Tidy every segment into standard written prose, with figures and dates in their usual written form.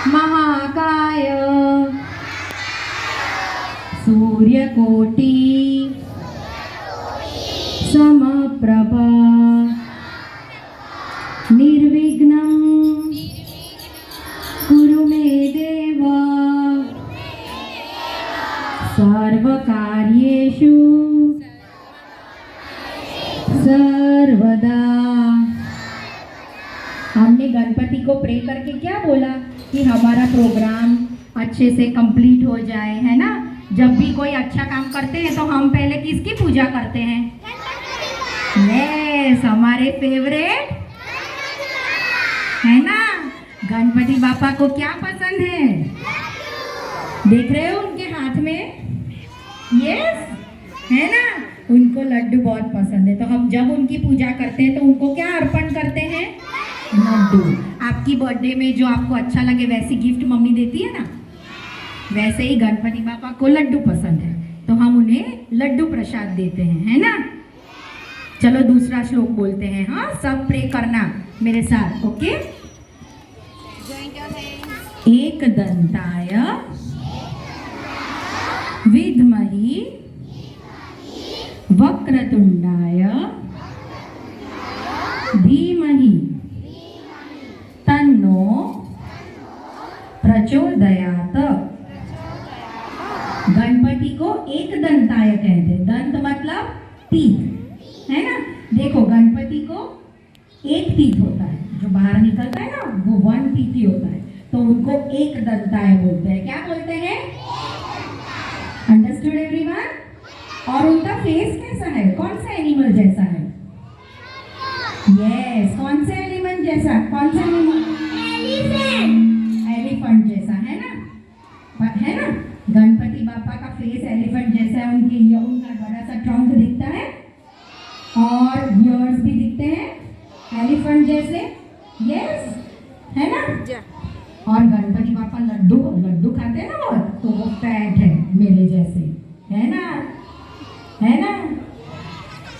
महाकाय सूर्यकोटि समप्रभा निर्विघ्नं कुरु मे देव सर्वकार्येषु सर्वदा। हमने गणपति को प्रे करके क्या बोला कि हमारा प्रोग्राम अच्छे से कंप्लीट हो जाए, है ना। जब भी कोई अच्छा काम करते हैं तो हम पहले किसकी पूजा करते हैं? यस, हमारे फेवरेट है ना। गणपति बापा को क्या पसंद है? देख रहे हो उनके हाथ में? यस, है ना, उनको लड्डू बहुत पसंद है। तो हम जब उनकी पूजा करते हैं तो उनको क्या अर्पण करते हैं? लड्डू। आपकी बर्थडे में जो आपको अच्छा लगे वैसी गिफ्ट मम्मी देती है ना, वैसे ही गणपति बापा को लड्डू पसंद है तो हम उन्हें लड्डू प्रसाद देते हैं, है ना। चलो दूसरा श्लोक बोलते हैं। हाँ, सब प्रे करना मेरे साथ, ओके। एकदंताय विद्महि वक्रतुंडाय धीमहि तन्नो प्रचोदयात्। गणपति को एक दंताय कहते हैं। दंत मतलब टीथ, है ना। देखो गणपति को एक टीथ होता है, जो बाहर निकलता है ना वो वन टीथ ही होता है, तो उनको एक दंताय बोलते हैं। क्या बोलते हैं? Understood everyone? और उनका फेस कैसा है? कौन सा एनिमल जैसा है? यस, कौन से एनिमल जैसा? कौन सा एनिमल? एलिफेंट जैसा, है ना। है ना, गणपति बापा का फेस एलिफेंट जैसा है। उनके उनका बड़ा सा ट्रंक दिखता है और ईयर्स भी दिखते हैं एलिफेंट जैसे। यस, है ना। और गणपति बापा लड्डू खाते हैं ना बहुत, तो वो फैट है मेरे जैसे, है ना, है ना।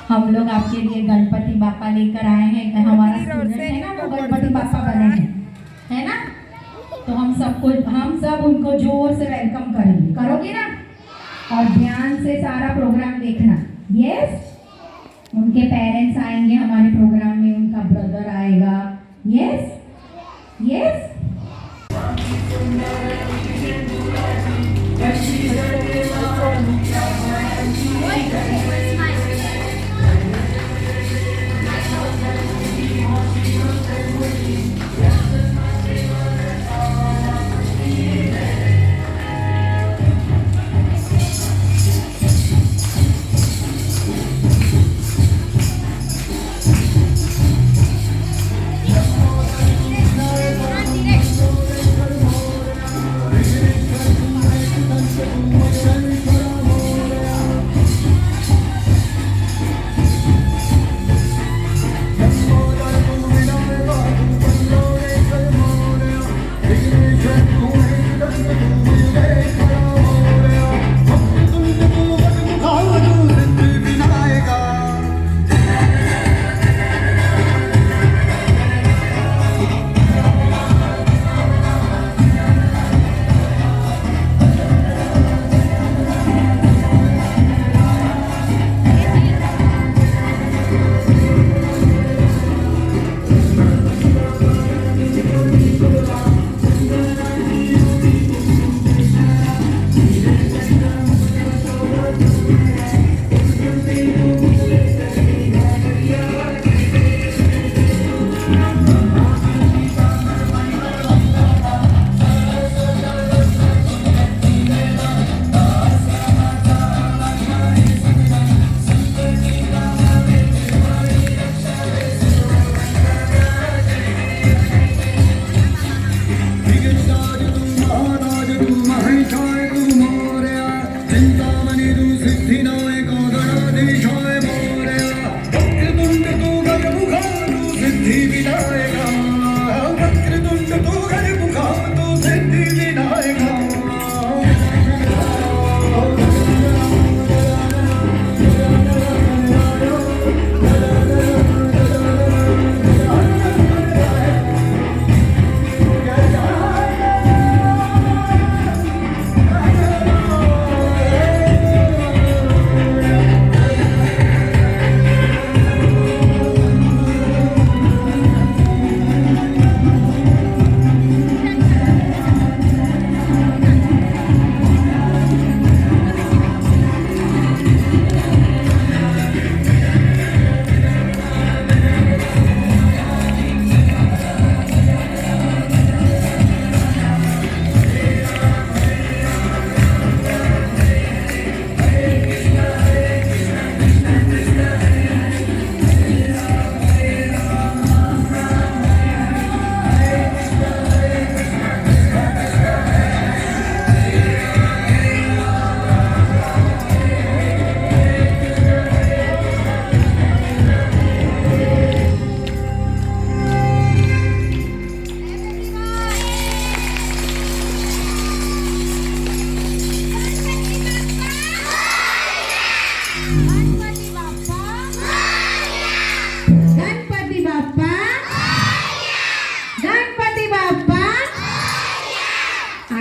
हम लोग आपके लिए गणपति बापा लेकर आए हैं। हमारा स्टूडेंट है ना, वो गणपति बापा बने हैं, है ना। तो हम सब उनको जोर से वेलकम करेंगे। करोगे ना? और ध्यान से सारा प्रोग्राम देखना। यस, उनके पेरेंट्स आएंगे हमारे प्रोग्राम में, उनका ब्रदर आएगा। Yes yes.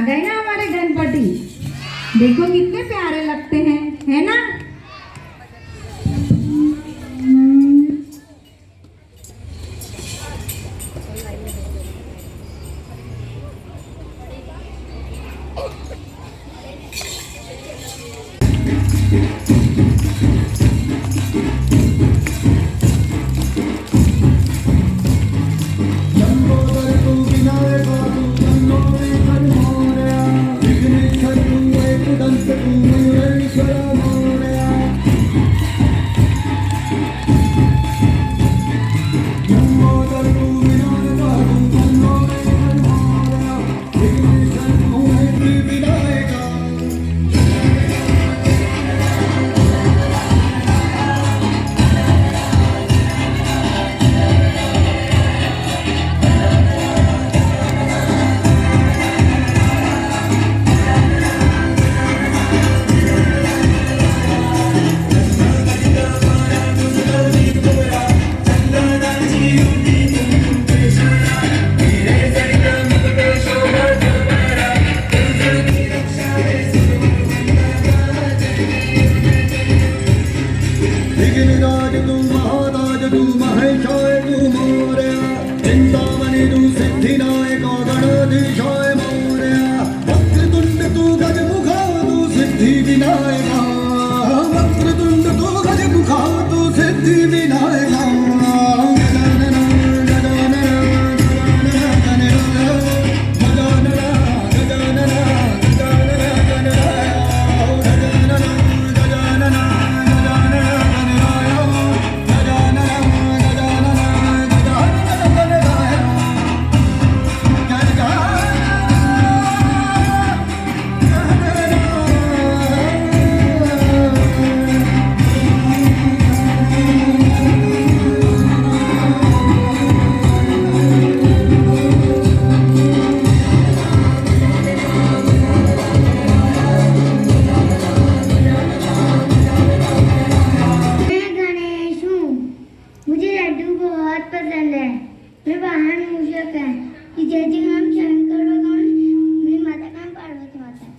गए ना हमारे गणपति, देखो कितने प्यारे लगते हैं, है ना।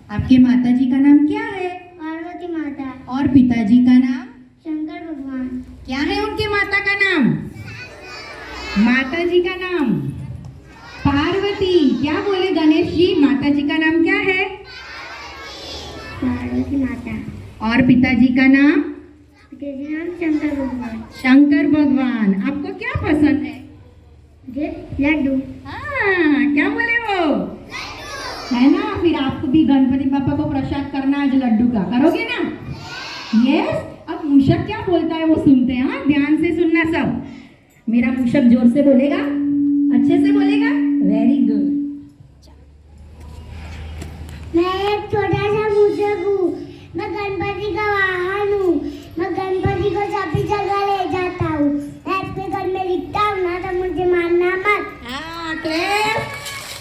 आपके माता जी का नाम क्या है? पार्वती माता। और पिताजी का नाम? शंकर भगवान। क्या है उनके माता का नाम? माता जी का नाम पार्वती। क्या बोले गणेश जी, माता जी का नाम क्या है? पार्वती माता। और पिताजी का नाम? पिताजी नाम शंकर भगवान। शंकर भगवान। आपको क्या पसंद है? मुझे लड्डू। हाँ, क्या बोले वो? है ना। फिर आपको भी गणपति पापा को प्रसाद करना आज लड्डू का, करोगे ना? यस। अब मूषक क्या बोलता है वो सुनते हैं। हाँ, ध्यान से सुनना सब। मेरा मूषक जोर से बोलेगा, अच्छे से बोलेगा। Very good. मैं एक छोटा सा मूषक हूँ। मैं गणपति का वाहन हूँ। मैं गणपति को सभी जगह ले जाता हूँ। मैं अपने घर में लिखता हूँ ना, तो मुझे मानना मत। हाँ, क्लैप।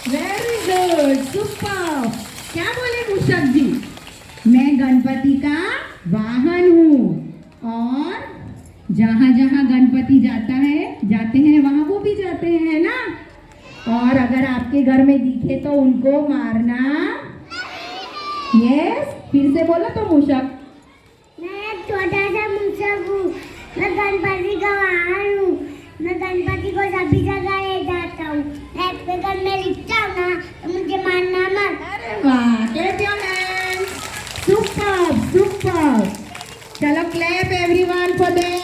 Very good, super. क्या बोले मूषक जी? मैं गणपति का वाहन हूँ और जहाँ जहाँ गणपति जाते हैं वहाँ वो भी जाते हैं ना। और अगर आपके घर में दिखे तो उनको मारना। यस। फिर से बोलो तो मूषक। मैं एक छोटा सा मूषक हूँ। मैं गणपति का वाहन हूँ। मैं गणपति को सभी जगह ले जाता हूँ। मैं अपने घर में लिखता हूँ ना, तो मुझे मानना मत। अरे वाह, clap your hands. Super super. चलो clap everyone for them.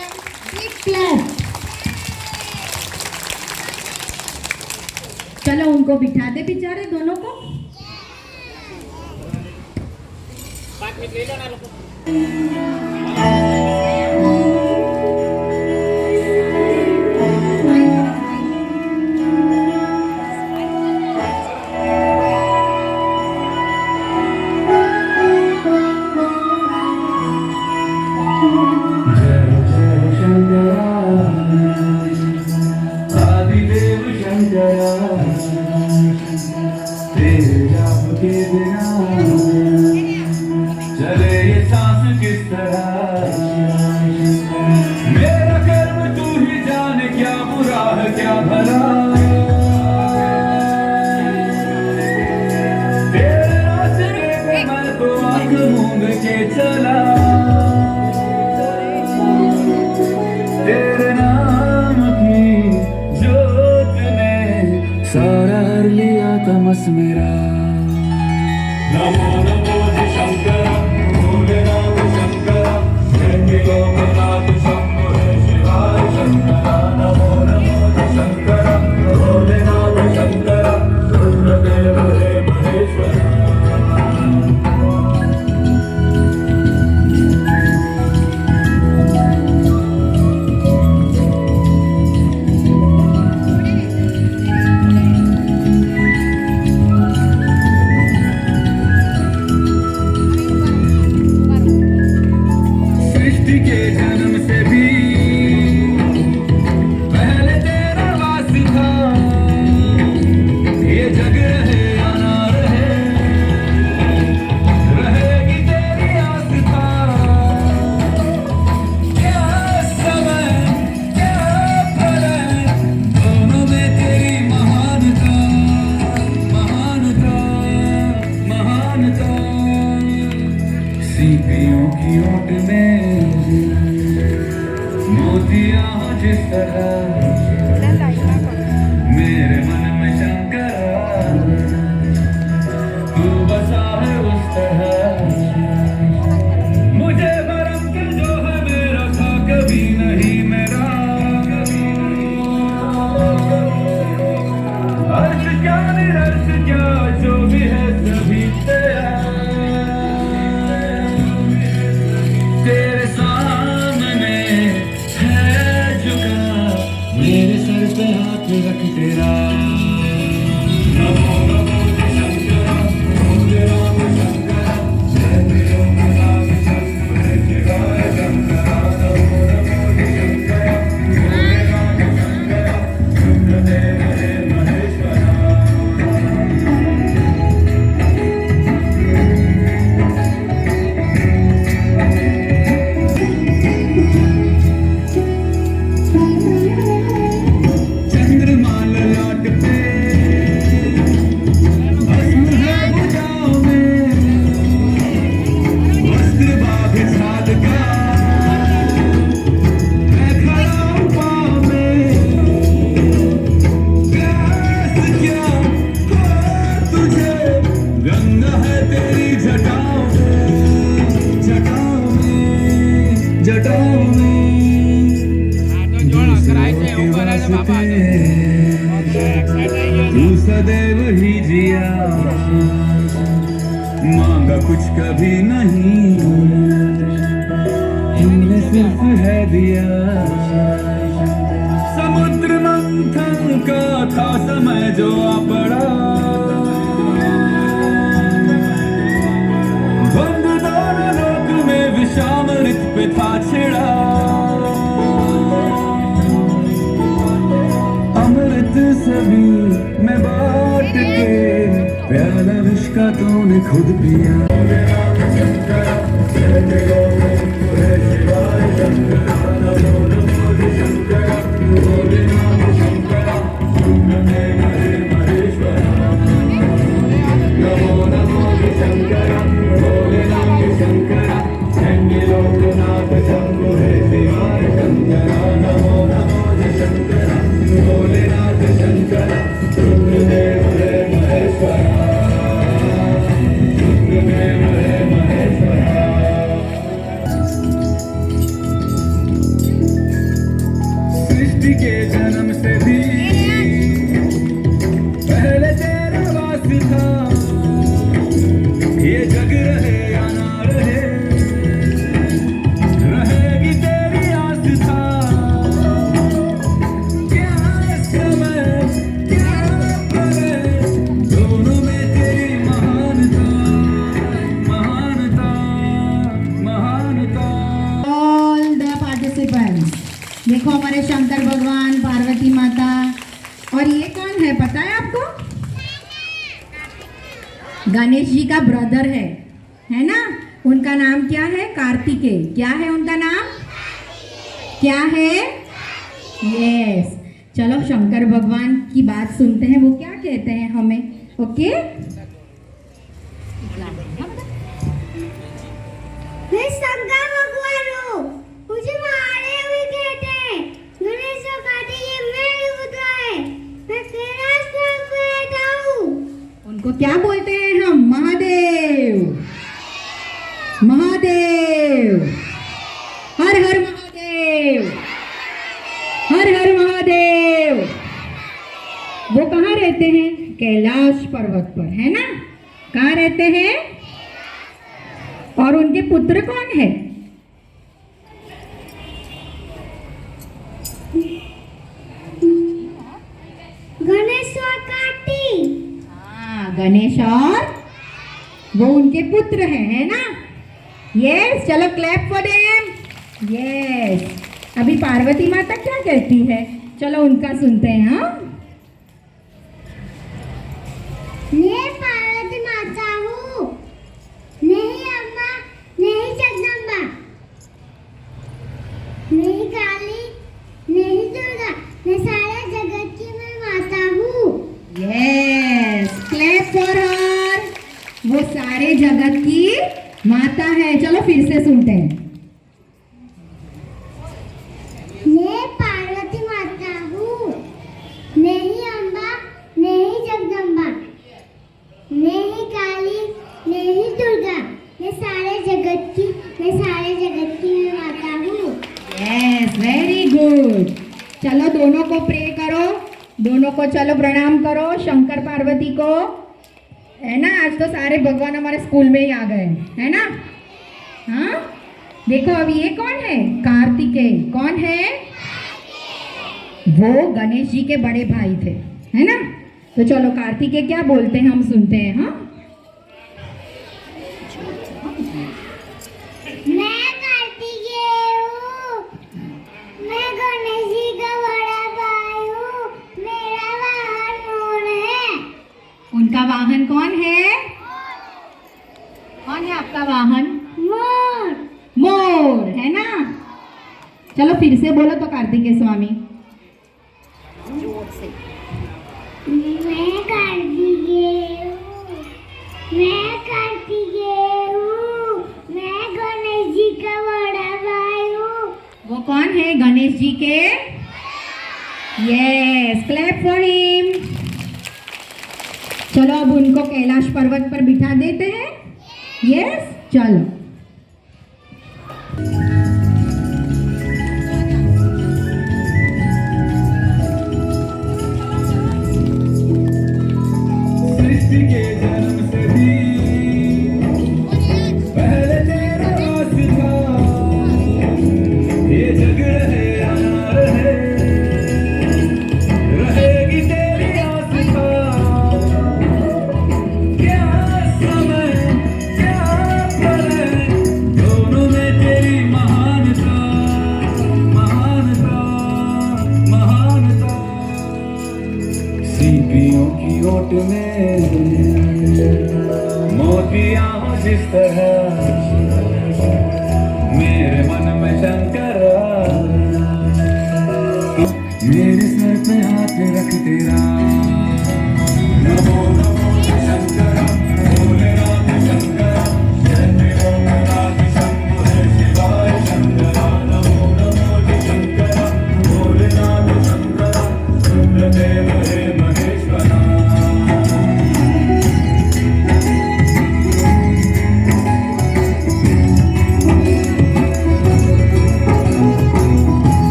Big clap. चलो उनको बिठा दे बेचारे दोनों को। चले ये सांस किस तरह, मेरा कर्म तू ही जाने, क्या बुरा है क्या भला। तेरे लिया तमस मेरा। नमो नमो शंकर भोलेनाथ शंकर जय लोकनाथ शंभो शिवाय शंकर। नमो नमो शंकर भोलेनाथ शंकर रुद्रदेव हे महेश्वर। सृष्टि के जन्म से भी पहले तेरा वास था। ये जग रहे या ना रहे, रहेगी तेरी आस्था। क्या समय क्या प्रलय, दोनों में तेरी महानता महानता महानता। सीपियों की ओट में मोतियां हो जिस तरह, मेरे मन में शंकर तू बसा है उस तरह। मुझे भरम के जो है मेरा था कभी नहीं मेरा। अर्थ क्या निरर्थ क्या जो भी है सभी तेरा। तेरे सामने है झुका, मेरे सर पे हाथ रख तेरा। नमो नमो शंकर भोलेनाथ शंकर जय लोकनाथ शंभो शिवाय शंकर। नमो नमो शंकर भोलेनाथ शंकर रुद्रदेव हे महेश्वर। चंद्रमा ललाट पे भस्म है भुजाओं में, वस्त्र बाघ साध का मैं खड़ा हूँ पाँव में। प्यास क्या हो तुझे, गंगा है तेरी जटाओं में जटाओं में जटाओं में। तू सदैव ही जिया, मांगा कुछ कभी नहीं, तुमने सिर्फ है दिया। समुद्र मंथन का था समय जो आ पड़ा, बंद दोनों लोक में विषामृत पे था छिड़ा। अमृत सभी में बांट के प्याला विष का तूने खुद पिया। सृष्टि के जन्म से भी पहले तेरा वास था। ये जग रहे या ना रहे, रहेगी तेरी आस्था। क्या समय क्या प्रलय, दोनों में तेरी महानता महानता महानता। ऑल द पार्टिसिपेंट्स, देखो हमारे शंकर भगवान, पार्वती माता, और ये कौन है पता है आपको? गणेश जी का ब्रदर है ना? उनका नाम क्या है? कार्तिकेय। क्या है उनका नाम? क्या है? यस। चलो शंकर भगवान की बात सुनते हैं, वो क्या कहते हैं हमें। ओके, मैं शंकर भगवान हूँ, मुझे महादेव भी कहते हैं। गणेश और कार्तिकेय मेरे पुत्र हैं। मैं कैलाश पर्वत पर रहता हूँ। उनको क्या बोलते हैं हम? महादेव। महादेव। हर हर महादेव। हर हर महादेव। वो कहाँ रहते हैं? कैलाश पर्वत पर, है ना? कहाँ रहते हैं? और उनके पुत्र कौन है? गणेश और कार्तिक। हाँ, गणेश और वो उनके पुत्र हैं, है ना? यस, चलो क्लैप फॉर देम। यस, अभी पार्वती माता क्या कहती है? चलो उनका सुनते हैं। हाँ, मैं पार्वती माता हूँ, नहीं अम्मा, नहीं जगदम्बा, नहीं काली, नहीं दुर्गा, मैं सारे जगत की मैं माता हूँ। Yes, clap for her. वो सारे जगत की माता है। चलो फिर से सुनते हैं। मैं पार्वती माता हूँ, नहीं अम्बा, नहीं जगदम्बा, नहीं काली, नहीं दुर्गा, मैं सारे जगत की मैं माता हूँ। Yes, very good. चलो दोनों को प्रे करो, दोनों को चलो प्रणाम करो, शंकर पार्वती को, है ना? आज तो सारे भगवान हमारे स्कूल में ही आ गए, है ना? हाँ, देखो अब ये कौन है? कार्तिकेय। कौन है? वो गणेश जी के बड़े भाई थे, है ना? तो चलो कार्तिकेय क्या बोलते हैं हम सुनते हैं। हाँ, मैं कार्तिकेय हूँ, मैं गणेश जी का बड़ा भाई हूँ, मेरा वाहन मोर है। उनका वाहन कौन है? कौन है आपका वाहन? मोर। मोर, है ना? चलो फिर से बोलो तो कार्तिकेय स्वामी। मैं कार्तिकेय हूँ, मैं कार्तिकेय हूँ, मैं गणेश जी का बड़ा भाई हूँ। वो कौन है? गणेश जी के। Yes, clap for him. चलो अब उनको कैलाश पर्वत पर बिठा देते हैं। यस, चलो। सृष्टि के जन्म से भी पहले तेरा वास था, ये जग रहे या ना रहे, रहेगी तेरी आस्था। क्या समय, क्या पल है, दोनों में तेरी महानता, महानता, महानता। सीपियों की ओट में मोतियां हो जिस तरह, मेरे मन में शंकर मेरे सर पे हाथ रख तेरा। नमो नमो शंकर, भोलेनाथ शंकर, जय भोलेनाथ शंभो हे शिवाय शंकर। नमो नमो शंकर, भोलेनाथ शंकर, रुद्रदेव हे महेश्वरा।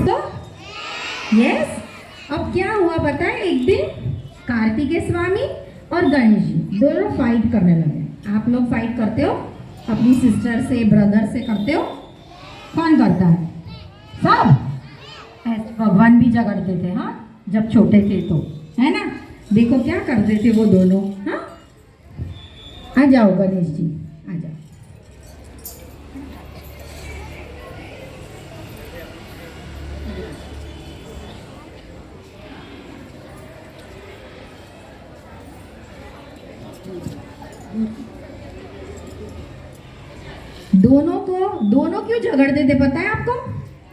तो यस, अब क्या हुआ पता है? एक दिन कार्तिकेय स्वामी और गणेश जी दोनों फाइट करने लगे। आप लोग फाइट करते हो? अपनी सिस्टर से, ब्रदर से करते हो? कौन करता है? सब। ऐसे भगवान भी झगड़ते थे, हाँ, जब छोटे थे तो, है ना? देखो क्या करते थे वो दोनों। हाँ, आ जाओ गणेश जी, आ जाओ। दोनों क्यों झगड़ते थे पता है आपको?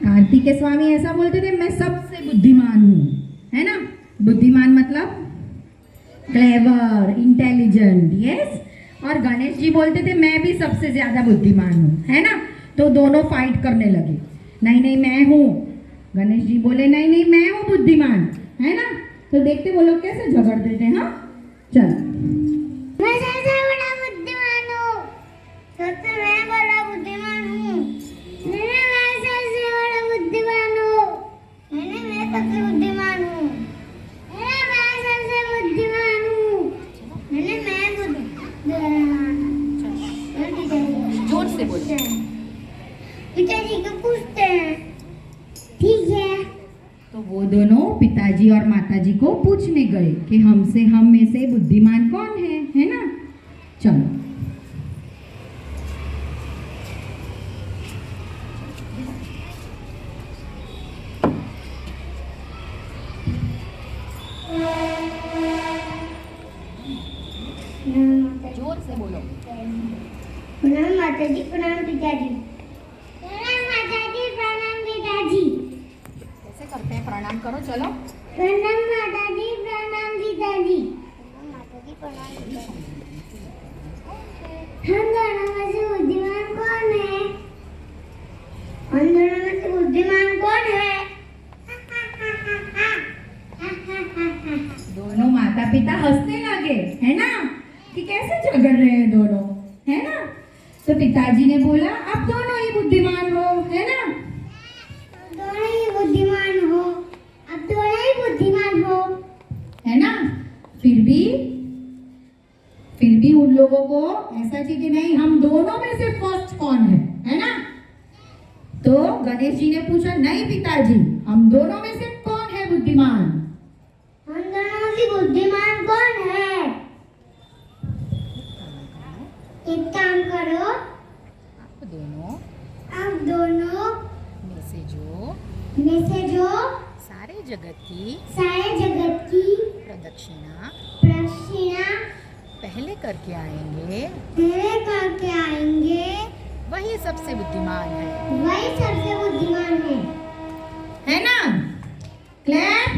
कार्तिकेय स्वामी ऐसा बोलते थे, मैं सबसे बुद्धिमान हूँ, है ना? बुद्धिमान मतलब क्लेवर, इंटेलिजेंट। यस, और गणेश जी बोलते थे, मैं भी सबसे ज्यादा बुद्धिमान हूँ, है ना? तो दोनों फाइट करने लगे। नहीं नहीं, मैं हूँ, गणेश जी बोले नहीं नहीं मैं हूँ बुद्धिमान, है ना। तो देखते वो लोग कैसे झगड़ते थे। हाँ चल, मैं सबसे बड़ा बुद्धिमान हूँ, सबसे मैं बड़ा बुद्धिमान हूँ, मैं सबसे बड़ा बुद्धिमान हूँ, मैं सबसे बुद्धिमान हूँ, मैं सबसे बुद्धिमान हूँ, मैं बुद्धिमान। जोर से बोल। पिताजी को पूछते हैं, ठीक है। तो वो दोनों पिताजी और माताजी को पूछने गए कि हम में से बुद्धिमान कौन है ना। चलो, जोर से बोलो। प्रणाम माताजी, प्रणाम पिताजी, प्रणाम माताजी, प्रणाम पिताजी। कैसे करते हैं? प्रणाम करो, चलो। प्रणाम माताजी, प्रणाम पिताजी, माताजी प्रणाम पिताजी। हम दोनों में से बुद्धिमान कौन है? हम दोनों में से बुद्धिमान कौन है? दोनों माता पिता हंसने लगे, है ना, कि कैसे झगड़ रहे हैं दोनों, है ना। तो पिताजी ने बोला आप दोनों ही बुद्धिमान हो, है ना। दोनों ही बुद्धिमान हो, अब दोनों ही बुद्धिमान हो, है ना। फिर भी उन लोगों को ऐसा थी कि नहीं हम दोनों में से फर्स्ट कौन है ना। तो गणेश जी ने पूछा नहीं पिताजी, हम दोनों में से कौन है बुद्धिमान? हम दोनों में से बुद्धिमान कौन है? एक काम करो, आप दोनों में से जो सारे जगत की प्रदक्षिणा पहले करके आएंगे वही सबसे बुद्धिमान है ना। क्लैप।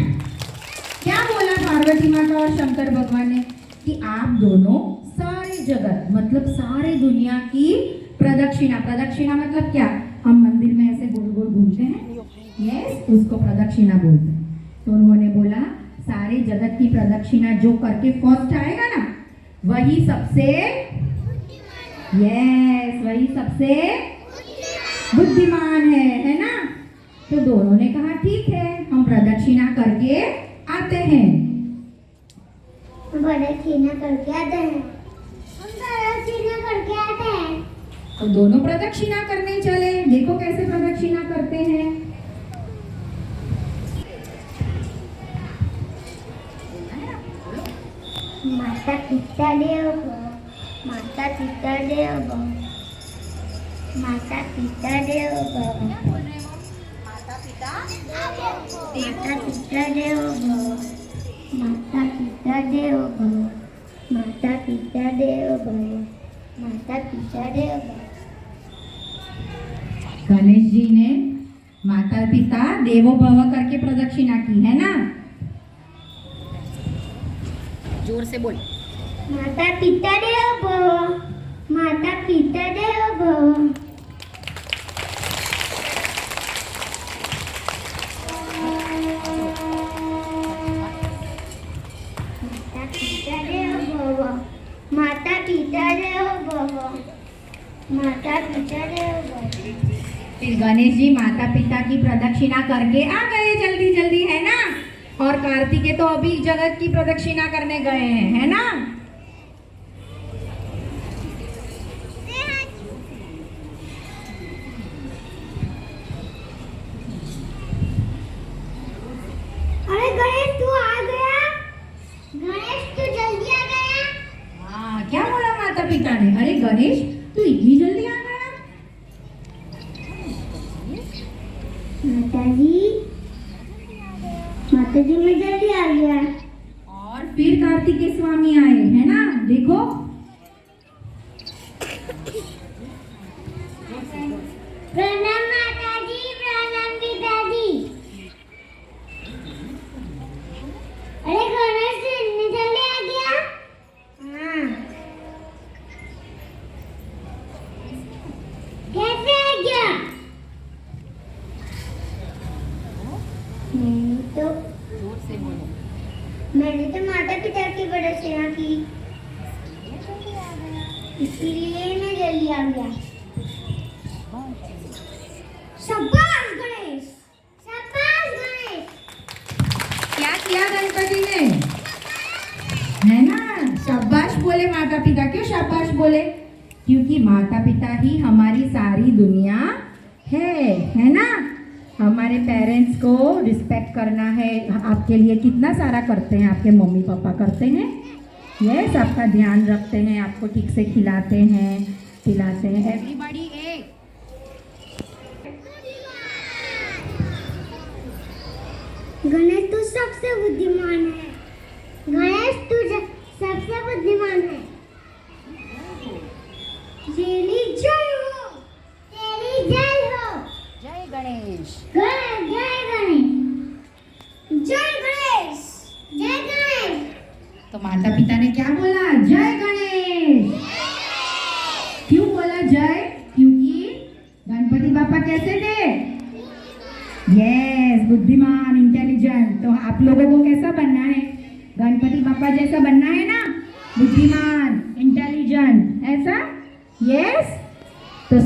क्या बोला पार्वती माता और शंकर भगवान ने कि आप दोनों सारे जगत मतलब सारे दुनिया की प्रदक्षिणा मतलब क्या? हम मंदिर में ऐसे गोल गोल घूमते हैं, यस, उसको प्रदक्षिणा बोलते हैं। तो उन्होंने बोला सारे जगत की प्रदक्षिणा जो करके फर्स्ट आएगा ना वही सबसे बुद्धिमान है ना। तो दोनों ने कहा ठीक है हम प्रदक्षिणा करके आते हैं। तो दोनों प्रदक्षिणा करने चले। देखो कैसे प्रदक्षिणा करते हैं। माता पिता देव भव, माता पिता देव भव, माता पिता देव भव, माता पिता देव भव, माता पिता देव भव, माता पिता देव भव, माता पिता देव भव। गणेश जी ने माता पिता देवो भव करके प्रदक्षिणा की, है ना। जोर से बोल। माता पिता देव भव, माता पिता देव भव। माता पिता देव भव, माता पिता देव भव, माता पिता देव भव। फिर गणेश जी माता पिता की प्रदक्षिणा करके आ गए जल्दी जल्दी, है ना। और कार्तिकेय तो अभी जगत की प्रदक्षिणा करने गए हैं, है ना। अरे गणेश तू आ गया, गणेश तू जल्दी आ गया। हाँ, क्या बोला माता पिता ने? अरे गणेश तू इतनी जल्दी आ गया? माताजी मैं जल्दी आ गया। और फिर कार्तिकेय स्वामी आए, है ना। देखो प्रणाम माताजी, प्रणाम पिताजी। अरे गणेश इतनी जल्दी आ गया? हाँ। कैसे आ गया? मैंने तो माता पिता की बड़ा सेवा की, इसीलिए मैं जल्दी आ गया। शाबाश गणेश, शाबाश गणेश। क्या किया गणपति ने, है ना? शाबाश बोले माता पिता। क्यों शाबाश बोले? क्योंकि माता पिता ही हमारी सारी दुनिया है ना? हमारे पेरेंट्स को रिस्पेक्ट करना है। आपके लिए कितना सारा करते हैं, आपके मम्मी पापा करते हैं। यस, आपका ध्यान रखते हैं, आपको ठीक से खिलाते हैं पिलाते हैं। एवरीबॉडी एक। गणेश तू सबसे बुद्धिमान है, गणेश तू सबसे बुद्धिमान है। तेरी जय हो, तेरी जय हो। जय गणेश। जय गणेश, जय गणेश, जय गणेश। तो माता पिता ने क्या बोला? जय गणेश। क्यों बोला जय? क्योंकि गणपति बापा कैसे थे? यस, बुद्धिमान, इंटेलिजेंट। तो आप लोगों को कैसा बनना है? गणपति बापा जैसा बनना है ना? बुद्धिमान, इंटेलिजेंट, ऐसा? यस। तो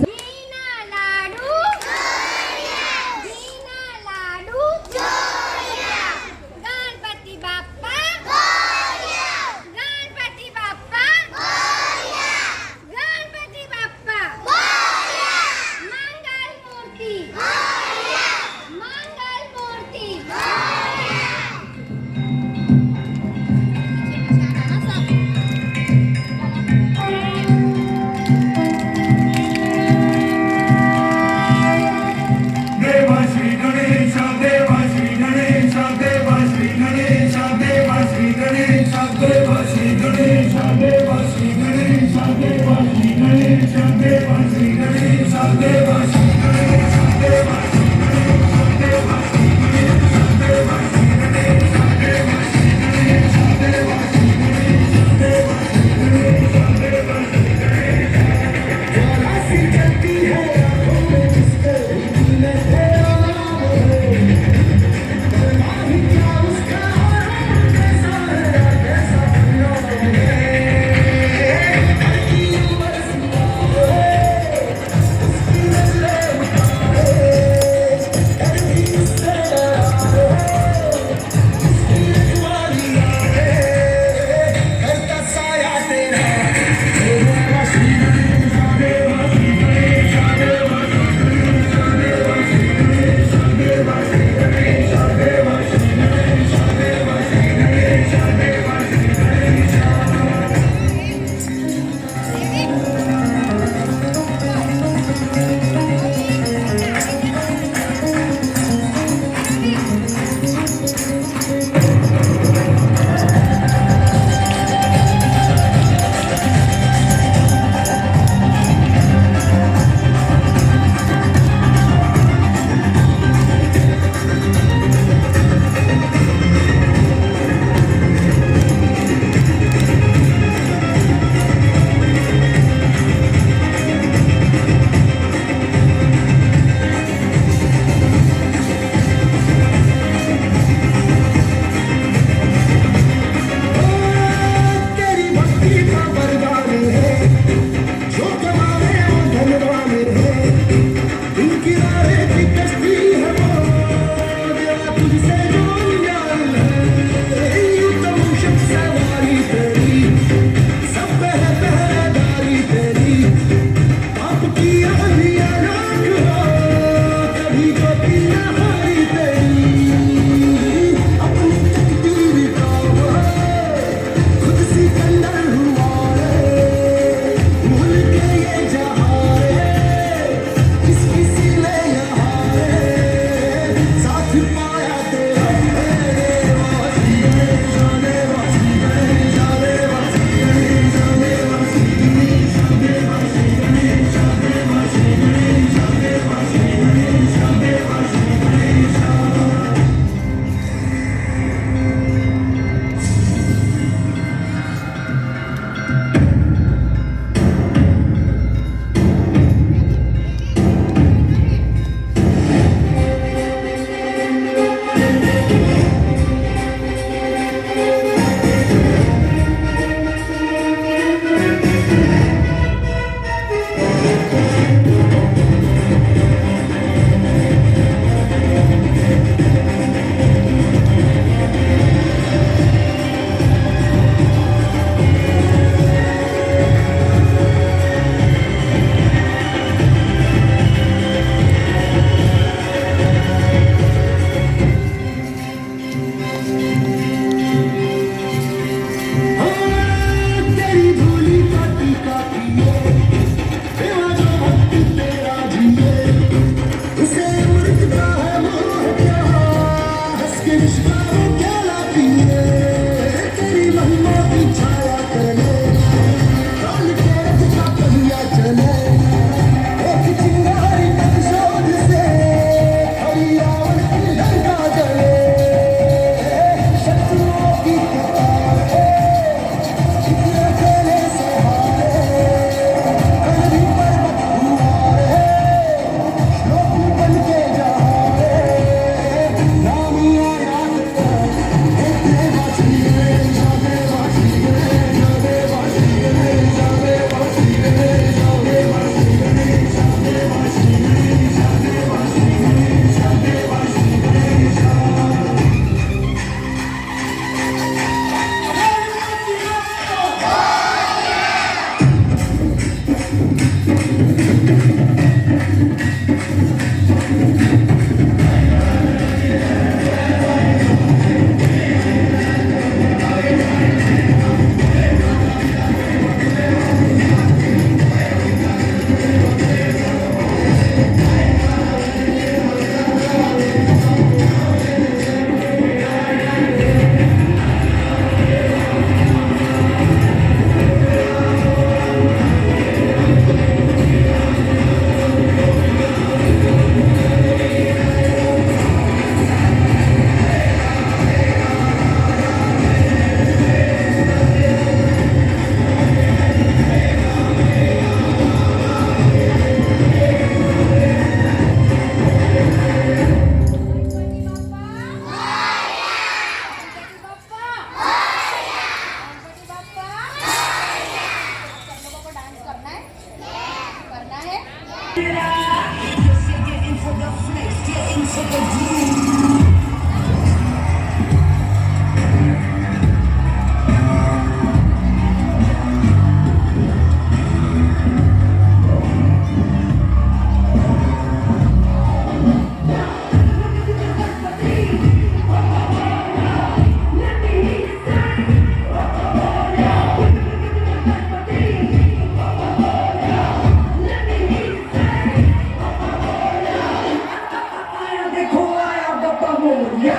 मोरया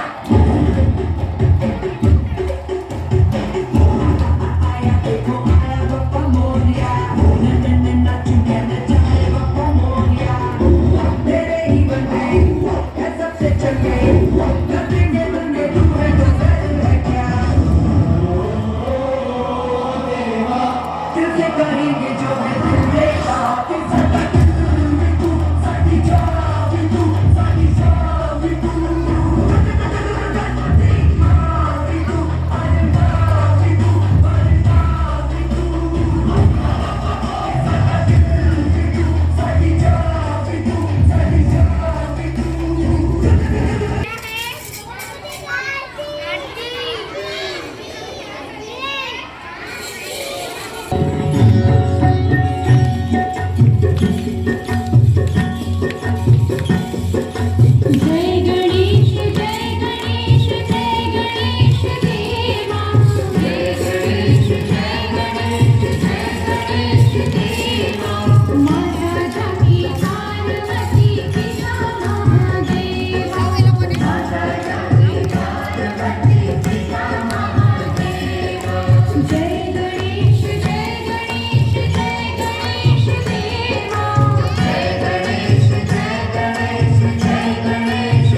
आया देखो आया बाप्पा मोरया नन्हे नाचूंगे नचाए बाप्पा मोरया तेरे ही बंदे है सबसे चंगे कर देंगे बंदे तू है तो सर है क्या दिल से कहेंगे जो है दिल देगा कि साਡਾ दिल भी तू साडी जान भी तू साडी शान भी तू जय गणेश देवा जय गणेश देवा माता जाकी पार्वती पिता महादेवा माता जाकी पार्वती पिता महादेवा जय गणेश देवा जय Ganesh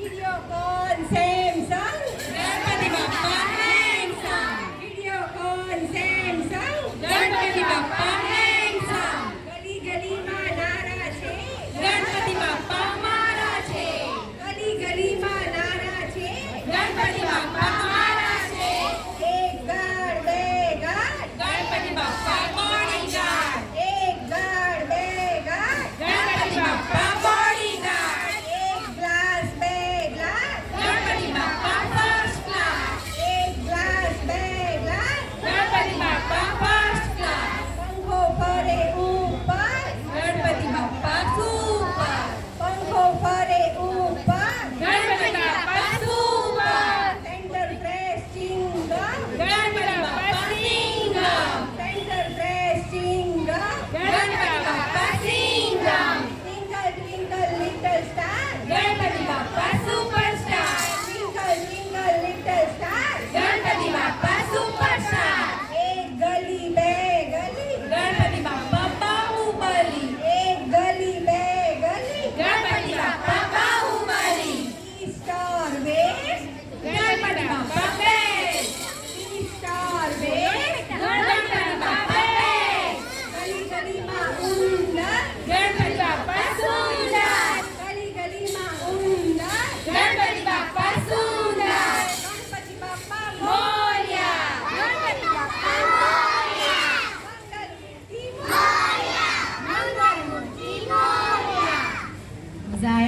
video call, same son. Ganpati Bappa